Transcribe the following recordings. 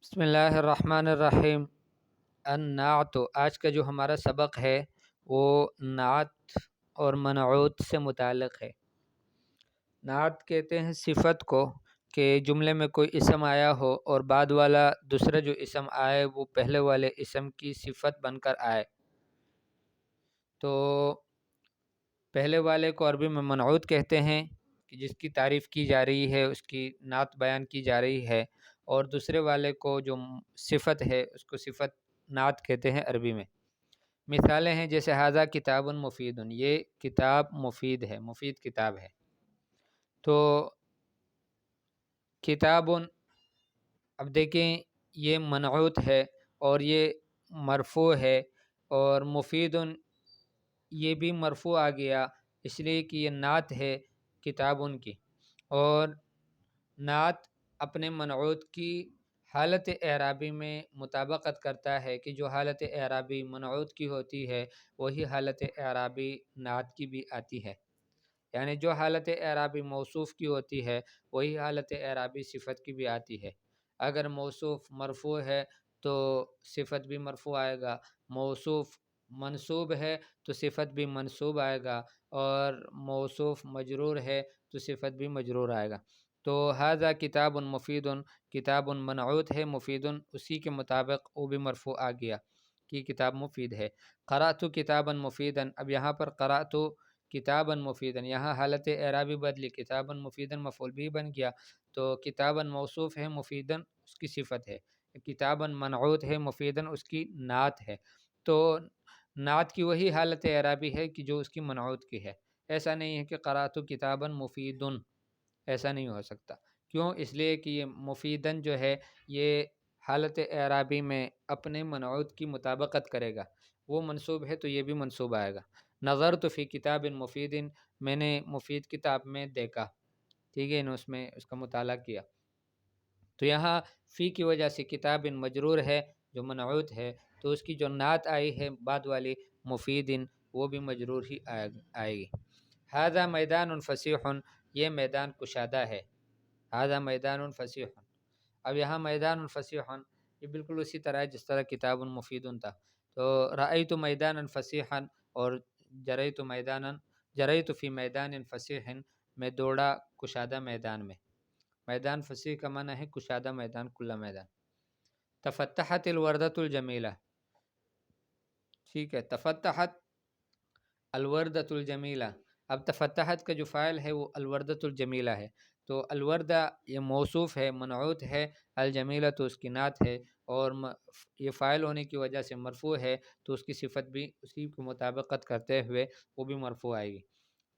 بسم اللہ الرحمن الرحیم۔ النعت، آج کا جو ہمارا سبق ہے وہ نعت اور منعوت سے متعلق ہے۔ نعت کہتے ہیں صفت کو کہ جملے میں کوئی اسم آیا ہو اور بعد والا دوسرا جو اسم آئے وہ پہلے والے اسم کی صفت بن کر آئے، تو پہلے والے کو عربی میں منعوت کہتے ہیں کہ جس کی تعریف کی جا رہی ہے، اس کی نعت بیان کی جا رہی ہے، اور دوسرے والے کو جو صفت ہے اس کو صفت نعت کہتے ہیں عربی میں۔ مثالیں ہیں جیسے ھذا کتاب مفید، یہ کتاب مفید ہے، مفید کتاب ہے۔ تو کتاب، اب دیکھیں یہ منعوت ہے اور یہ مرفوع ہے، اور مفید یہ بھی مرفوع آ گیا اس لیے کہ یہ نعت ہے کتاب کی، اور نعت اپنے منعوت کی حالت اعرابی میں مطابقت کرتا ہے کہ جو حالت اعرابی منعوت کی ہوتی ہے وہی حالت اعرابی نعت کی بھی آتی ہے، یعنی جو حالت اعرابی موصوف کی ہوتی ہے وہی حالت اعرابی صفت کی بھی آتی ہے۔ اگر موصوف مرفوع ہے تو صفت بھی مرفوع آئے گا، موصوف منصوب ہے تو صفت بھی منصوب آئے گا، اور موصوف مجرور ہے تو صفت بھی مجرور آئے گا۔ تو ھذا کتاب مفید، کتاب منعوت ہے، مفید اسی کے مطابق وہ بھی مرفوع آ گیا کہ کتاب مفید ہے۔ قرأت کتابا مفیدا، اب یہاں پر قرأت کتابا مفیدا، یہاں حالت اعرابی بدلی، کتابا مفیدا مفعول بھی بن گیا، تو کتابا موصوف ہے، مفیدا اس کی صفت ہے، کتابا منعوت ہے، مفیدا اس کی نعت ہے۔ تو نعت کی وہی حالت اعرابی ہے کہ جو اس کی منعوت کی ہے۔ ایسا نہیں ہے کہ قرأت کتابا مفید، ایسا نہیں ہو سکتا۔ کیوں؟ اس لیے کہ یہ مفیدن جو ہے یہ حالت اعرابی میں اپنے منعوت کی مطابقت کرے گا، وہ منصوب ہے تو یہ بھی منصوب آئے گا۔ نظرت فی کتاب مفید، میں نے مفید کتاب میں دیکھا، ٹھیک ہے، اس میں اس کا مطالعہ کیا۔ تو یہاں فی کی وجہ سے کتاب مجرور ہے جو منعوت ہے، تو اس کی جو نعت آئی ہے بعد والی مفید، وہ بھی مجرور ہی آئے گی۔ ھذا میدان فسیح، یہ میدان کشادہ ہے۔ ھذا میدان فسیح، اب یہاں میدان فسیح یہ بالکل اسی طرح ہے جس طرح کتاب مفید تھا۔ تو رأیت میدانا فسیحا اور جریت فی میدان فسیح، میں دوڑا کشادہ میدان میں۔ میدان فسیح کا معنی ہے کشادہ میدان، کھلا میدان۔ تفتحت الوردۃ الجمیلہ، ٹھیک ہے، تفتحت الوردۃ الجمیلہ، اب تفتحت کا جو فاعل ہے وہ الوردۃ الجمیلہ ہے، تو الوردہ یہ موصوف ہے، منعوت ہے، الجمیلہ تو اس کی نعت ہے، اور یہ فاعل ہونے کی وجہ سے مرفوع ہے تو اس کی صفت بھی اسی کو مطابقت کرتے ہوئے وہ بھی مرفوع آئے گی۔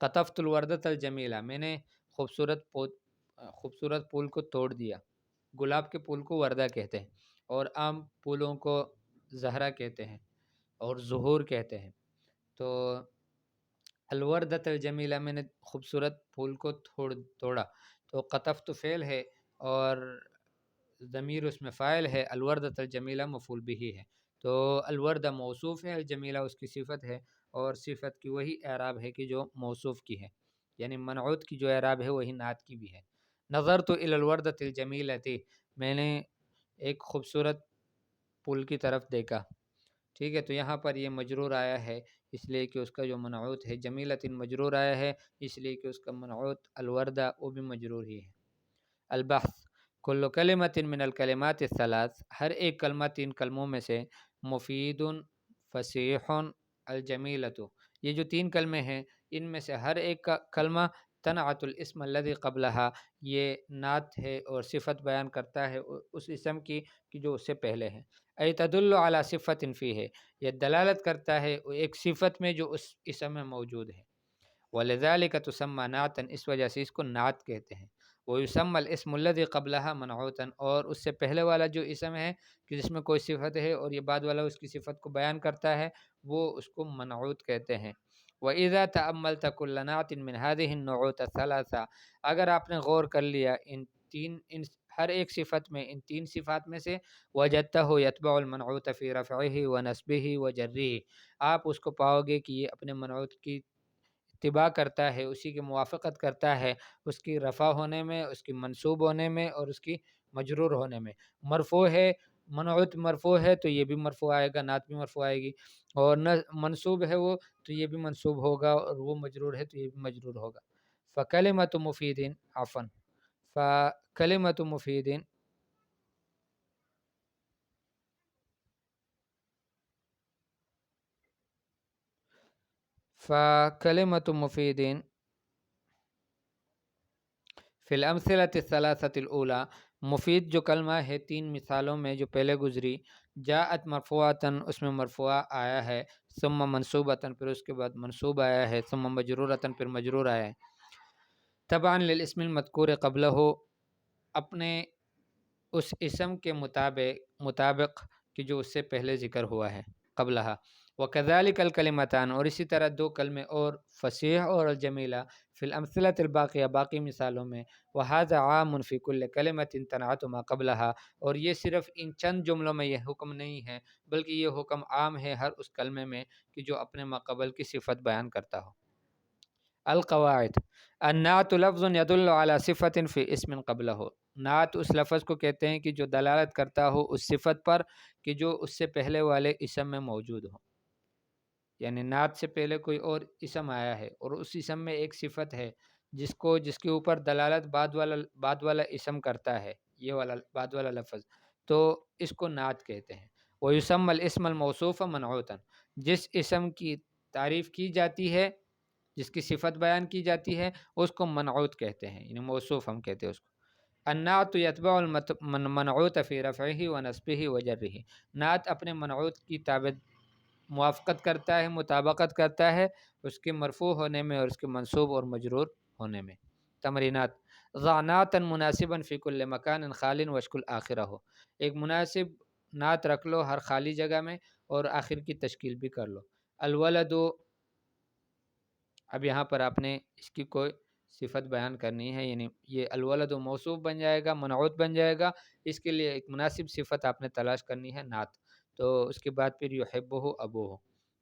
قطفت الوردۃ الجمیلہ، میں نے خوبصورت پھول کو توڑ دیا۔ گلاب کے پھول کو وردہ کہتے ہیں، اور عام پھولوں کو زہرہ کہتے ہیں اور زہور کہتے ہیں۔ تو الوردۃ الجمیلہ، میں نے خوبصورت پھول کو توڑا، تو قطفت فعل ہے اور ضمیر اس میں فاعل ہے، الوردۃ الجمیلہ مفعول بہ ہے، تو الوردہ موصوف ہے، الجمیلہ اس کی صفت ہے، اور صفت کی وہی اعراب ہے کہ جو موصوف کی ہے، یعنی منعوت کی جو اعراب ہے وہی نعت کی بھی ہے۔ نظرت الی الوردۃ الجمیلۃ، میں نے ایک خوبصورت پھول کی طرف دیکھا، ٹھیک ہے، تو یہاں پر یہ مجرور آیا ہے اس لیے کہ اس کا جو منعوت ہے جمیلۃ مجرور آیا ہے اس لیے کہ اس کا منعوت الوردہ وہ بھی مجرور ہی ہے۔ البحث، کل کلمۃ من الکلمات الثلاث، ہر ایک کلمہ تین کلموں میں سے، مفید، فصیح، الجمیلۃ، یہ جو تین کلمے ہیں ان میں سے ہر ایک کا کلمہ تنعت الاسم الذی قبلہا، یہ نعت ہے اور صفت بیان کرتا ہے اس اسم کی کہ جو اس سے پہلے ہے۔ ای تدل علی صفت فیہ، یہ دلالت کرتا ہے ایک صفت میں جو اس اسم میں موجود ہے۔ ولذلک تسمى نعتا، اس وجہ سے اس کو نعت کہتے ہیں۔ ویسمى الاسم الذی قبلها منعوتا، اور اس سے پہلے والا جو اسم ہے کہ جس میں کوئی صفت ہے اور یہ بعد والا اس کی صفت کو بیان کرتا ہے وہ اس کو منعوت کہتے ہیں۔ وَإِذَا تَأَمَّلْتَ كُلَّ نَعْتٍ مِّنْ هَذِهِ النُّعُوتِ الثَّلَاثَةِ، اگر آپ نے غور کر لیا ان ہر ایک صفت میں، ان تین صفات میں سے، وجدتہ یتبع المنعوت فی رفعہ ونصبہ وجرہ، آپ اس کو پاؤ گے کہ یہ اپنے منعوت کی اتباع کرتا ہے، اسی کی موافقت کرتا ہے، اس کی رفع ہونے میں، اس کی منصوب ہونے میں اور اس کی مجرور ہونے میں. مرفوع ہے، منعوت مرفوع ہے تو یہ بھی مرفوع آئے گا، نعت بھی مرفوع آئے گی. اور منصوب ہے وہ تو یہ بھی منصوب ہوگا، اور وہ مجرور ہے تو یہ بھی مجرور ہوگا. فکلمۃ مفیدین عفن فکلمۃ مفیدین فکلمۃ مفیدین فی الامثلۃ الثلاثۃ الاولی، مفید جو کلمہ ہے تین مثالوں میں جو پہلے گزری، جاءت مرفوعتاً اس میں مرفوع آیا ہے، ثم منصوبتاً پھر اس کے بعد منصوب آیا ہے، ثم مجرورتاً پھر مجرور آیا ہے. تبعاً للاسم المذکور قبلہ، اپنے اس اسم کے مطابق کہ جو اس سے پہلے ذکر ہوا ہے قبلہ. وکذالک الکلمتان، اور اسی طرح دو کلمے اور، فصیح اور الجمیلہ، فی الامثلۃ الباقیہ باقی مثالوں میں. وہذا عام فی کل کلمۃ تنعت ما قبلہا، اور یہ صرف ان چند جملوں میں یہ حکم نہیں ہے بلکہ یہ حکم عام ہے ہر اس کلمے میں کہ جو اپنے ما قبل کی صفت بیان کرتا ہو. القواعد: النعت لفظ يدل على صفة في اسم قبلہ، نعت اس لفظ کو کہتے ہیں کہ جو دلالت کرتا ہو اس صفت پر کہ جو اس سے پہلے والے اسم میں موجود ہو. یعنی نعت سے پہلے کوئی اور اسم آیا ہے اور اس اسم میں ایک صفت ہے جس کے اوپر دلالت بعد والا اسم کرتا ہے، یہ والا بعد والا لفظ، تو اس کو نعت کہتے ہیں. وَيُسَمَّى الْإِسْمَ الْمَوْصُوفَ مَنْعُوتًا، جس اسم کی تعریف کی جاتی ہے، جس کی صفت بیان کی جاتی ہے، اس کو منعوت کہتے ہیں، یعنی موصوف ہم کہتے ہیں اس کو. النعت یتبع المنعوت فی رفعہ ونصبہ وجرہ، نعت اپنے منعوت کی موافقت کرتا ہے، مطابقت کرتا ہے اس کے مرفوع ہونے میں اور اس کے منصوب اور مجرور ہونے میں. تمرینات: ضع نعتا مناسبا فی کل مکان خال واشکل آخرہ، ایک مناسب نعت رکھ لو ہر خالی جگہ میں اور آخر کی تشکیل بھی کر لو. الولد، اب یہاں پر آپ نے اس کی کوئی صفت بیان کرنی ہے، یعنی یہ الولد موصوف بن جائے گا، منعوت بن جائے گا، اس کے لیے ایک مناسب صفت آپ نے تلاش کرنی ہے نعت. تو اس کے بعد پھر یحبہ ابوہ،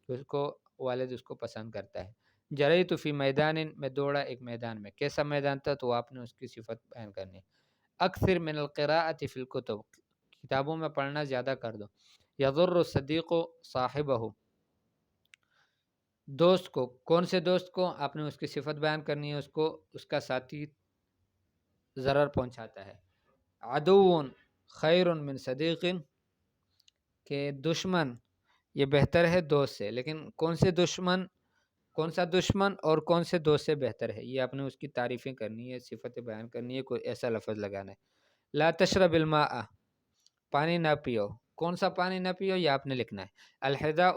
اس کو والد اس کو پسند کرتا ہے. جریت فی میدان، میں دوڑا ایک میدان میں، کیسا میدان تھا تو آپ نے اس کی صفت بیان کرنی ہے. اکثر من القراءۃ فی الکتب، کتابوں میں پڑھنا زیادہ کر دو. یضر الصدیق صاحبہ، دوست کو، کون سے دوست کو آپ نے اس کی صفت بیان کرنی ہے، اس کو اس کا ساتھی ضرر پہنچاتا ہے. عدو خیر من صدیق، کہ دشمن یہ بہتر ہے دوست سے، لیکن کون سا دشمن اور کون سے دوست سے بہتر ہے یہ آپ نے اس کی تعریفیں کرنی ہے، صفتیں بیان کرنی ہے، کوئی ایسا لفظ لگانا ہے. لا تشرب الماء، پانی نہ پیو، کون سا پانی نہ پیو یہ آپ نے لکھنا ہے. الحذاء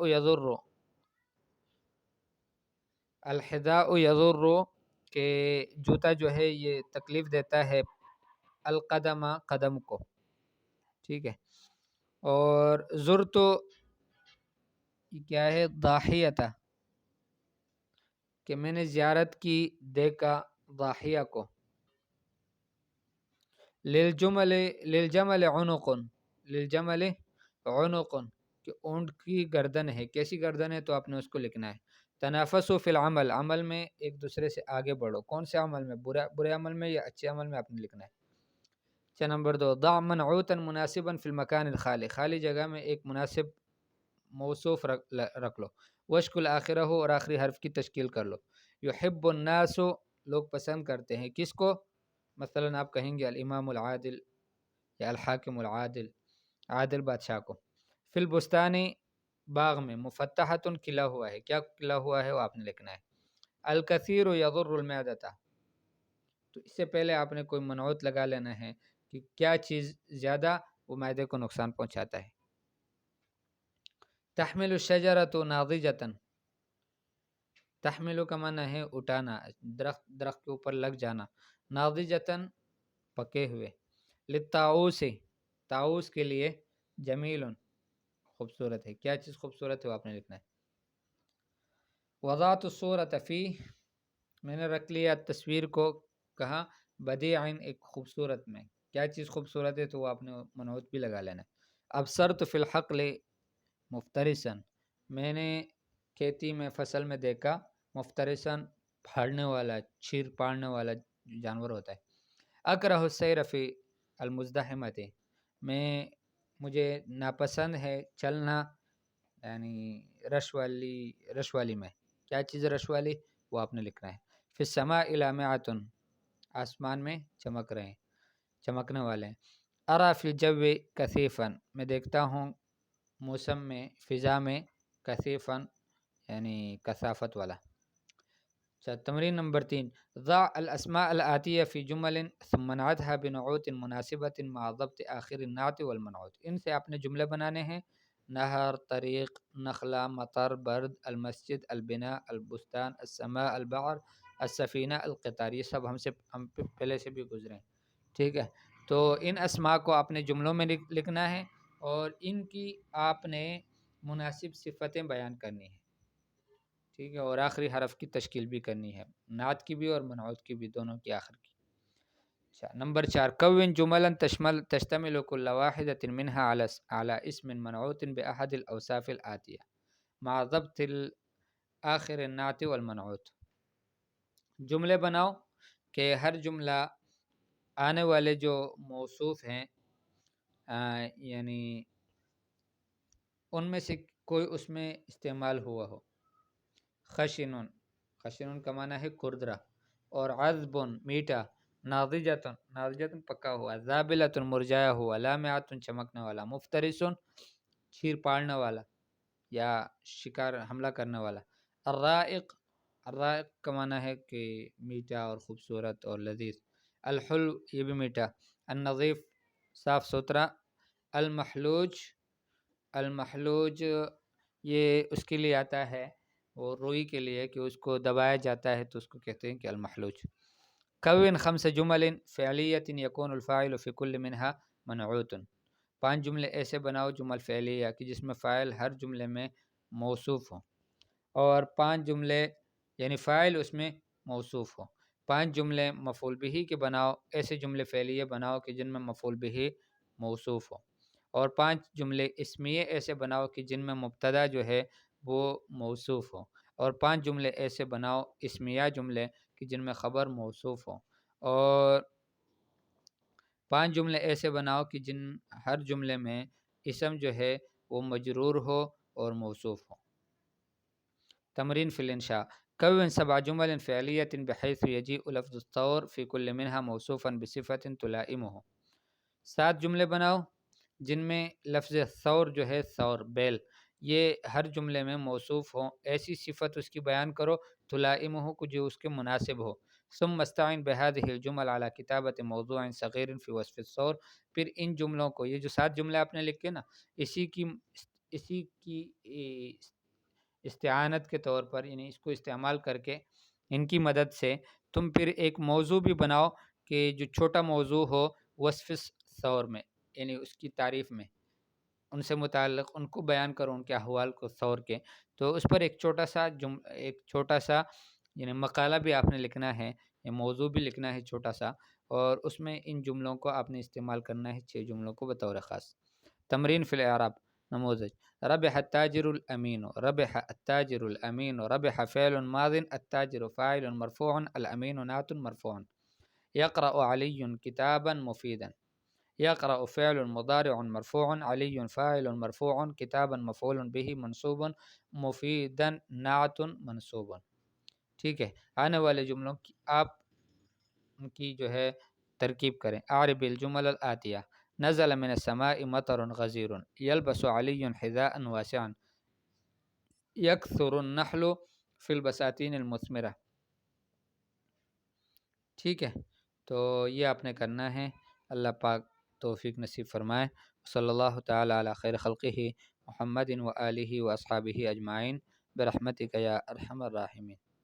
یضر، کہ جوتا جو ہے یہ تکلیف دیتا ہے، القدم قدم کو، ٹھیک ہے. اور زرت کیا ہے، ضاحیتا، کہ میں نے زیارت کی، دیکھا ضاحیہ کو. للجمل عنق، للجمل عنق، کہ اونٹ کی گردن ہے، کیسی گردن ہے تو آپ نے اس کو لکھنا ہے. تنافسوا فی العمل، عمل میں ایک دوسرے سے آگے بڑھو، کون سے عمل میں، برے عمل میں یا اچھے عمل میں آپ نے لکھنا ہے. نمبر 2، ضع منعوتا مناسبا فی المکان الخالی، خالی جگہ میں ایک مناسب موصوف رکھ لو. وشکل آخرہ، اور آخری حرف کی تشکیل کر لو. یحب الناس، لوگ پسند کرتے ہیں، کس کو، مثلا آپ کہیں گے الامام العادل یا الحاکم العادل، عادل بادشاہ کو. فی البستانی، باغ میں، مفتحۃ، کھلا ہوا ہے، کیا کھلا ہوا ہے وہ آپ نے لکھنا ہے. الکثیر یضر المعدۃ، تو اس سے پہلے آپ نے کوئی منعوت لگا لینا ہے کہ کیا چیز زیادہ وہ معدے کو نقصان پہنچاتا ہے. تحمل الشجرۃ ناضجۃ، تحمل کا معنی ہے اٹھانا، درخت کے اوپر لگ جانا، ناضجۃ پکے ہوئے. للطاؤس، طاؤس کے لیے، جمیل خوبصورت ہے، کیا چیز خوبصورت ہے وہ آپ نے لکھنا ہے. وضعت الصورۃ فی، میں نے رکھ لیا تصویر کو کہاں، بدیع، ایک خوبصورت میں، کیا چیز خوبصورت ہے تو وہ آپ نے منعوت بھی لگا لینا ہے. ابصرت فی الحقل مفترسا، میں نے کھیتی میں، فصل میں دیکھا، مفترسن پھاڑنے والا، چیر پاڑنے والا جانور ہوتا ہے. اکرہ السیر فی المزدحمۃ، مجھے ناپسند ہے چلنا، یعنی رش والی میں. کیا چیز رش والی؟ وہ آپ نے لکھنا ہے. فی السماء لامعۃ، آسمان میں چمک رہے ہیں، چمکنے والے ہیں. ارا فی الجو کثیفا، میں دیکھتا ہوں موسم میں، فضا میں، کثیفا یعنی کثافت والا. تمرین نمبر 3، ضع الاسماء الآتیہ فی جمل ثم انعتها بنعوت مناسبت مع ضبط آخر النعت والمنعوت. ان سے آپ نے جملے بنانے ہیں: نہر، طریق، نخلا، مطر، برد، المسجد، البناء، البستان، السماء، البحر، السفینہ، القطار. یہ سب ہم پہلے سے بھی گزرے ہیں. ٹھیک ہے، تو ان اسماء کو آپ نے جملوں میں لکھنا ہے اور ان کی آپ نے مناسب صفتیں بیان کرنی ہیں. ٹھیک ہے، اور آخری حرف کی تشکیل بھی کرنی ہے، نعت کی بھی اور منعوت کی بھی، دونوں کی آخر کی. نمبر 4، کون جملا تشتمل كل واحدة منها على اسم منعوت بأحد الأوصاف الآتية مع ضبط آخر النعت والمنعوت. جملے بناؤ کہ ہر جملہ آنے والے جو موصوف ہیں یعنی ان میں سے کوئی اس میں استعمال ہوا ہو. خشنن، خشنن کا معنی ہے کردرا، اور عذب میٹھا، ناضجتن، ناضجتن پکا ہوا، ذابلتن مرجایا ہوا، لامعتن چمکنے والا، مفترسن چیر پاڑنے والا یا شکار حملہ کرنے والا. الرائق، الرائق کا معنی ہے کہ میٹھا اور خوبصورت اور لذیذ. الحلو، یہ بھی میٹھا. النظیف، صاف ستھرا. المحلوج، المحلوج یہ اس کے لیے آتا ہے، وہ روئی کے لیے کہ اس کو دبایا جاتا ہے تو اس کو کہتے ہیں کہ المحلوج. کون 5 جمل فعلیۃ یکون الفاعل فی کل منها منعوت. 5 جملے ایسے بناؤ جمل فعلیہ کہ جس میں فاعل ہر جملے میں موصوف ہو، اور 5 جملے یعنی فاعل اس میں موصوف ہو. 5 جملے مفعول بہ کے بناؤ، ایسے جملے فعلیہ بناؤ کہ جن میں مفعول بہ موصوف ہو، اور 5 جملے اسمیہ ایسے بناؤ کہ جن میں مبتدا جو ہے وہ موصوف ہو، اور 5 جملے ایسے بناؤ اسمیہ جملے کہ جن میں خبر موصوف ہو، اور 5 جملے ایسے بناؤ کہ جن ہر جملے میں اسم جو ہے وہ مجرور ہو اور موصوف ہو. تمرین فی الانشاء، کون 7 جمل فعلیۃ بحیث یجیء لفظ الثور فی کل منها موصوفا بصفت تلائمه. 7 جملے بناؤ جن میں لفظ ثور جو ہے، ثور بیل، یہ ہر جملے میں موصوف ہو، ایسی صفت اس کی بیان کرو تلائمه کو جو اس کے مناسب ہو. ثم استعن بهذه الجمل على كتابة موضوع صغير في وصف الثور. پھر ان جملوں کو، یہ جو 7 جملے آپ نے لکھے نا، اسی کی استعانت کے طور پر، یعنی اس کو استعمال کر کے، ان کی مدد سے تم پھر ایک موضوع بھی بناؤ کہ جو چھوٹا موضوع ہو وصف ثور میں، یعنی اس کی تعریف میں، ان سے متعلق ان کو بیان کرو، ان کے احوال کو ثور کے. تو اس پر ایک چھوٹا سا یعنی مقالہ بھی آپ نے لکھنا ہے، یا موضوع بھی لکھنا ہے چھوٹا سا، اور اس میں ان جملوں کو آپ نے استعمال کرنا ہے، 6 جملوں کو بطور خاص. تمرین فی الاعراب، نموذج: ربح التاجر الامین، ربح التاجر الامین، ربح فعل ماض، التاجر فاعل مرفوع، الامین نعت مرفوع. يقرأ علي كتابا مفيدا. يقرأ فعل مضارع مرفوع، علي فاعل مرفوع، كتابا مفعول به منصوب، مفيدا نعت منصوب. ٹھیک ہے، آنے والے جملوں کی آپ ان کی جو ہے ترکیب کریں. اعرب الجمل الآتیہ: نزل من السماء مطر غزیر، يلبس علي حذاء واسعا، يكثر النحل في البساتين المثمرة. ٹھیک ہے، تو یہ آپ نے کرنا ہے. اللہ پاک توفیق نصیب فرمائے. صلی اللہ تعالی علی خیر خلقہ محمد و آلہ و اصحابہ اجمعین برحمتک یا ارحم الراحمین.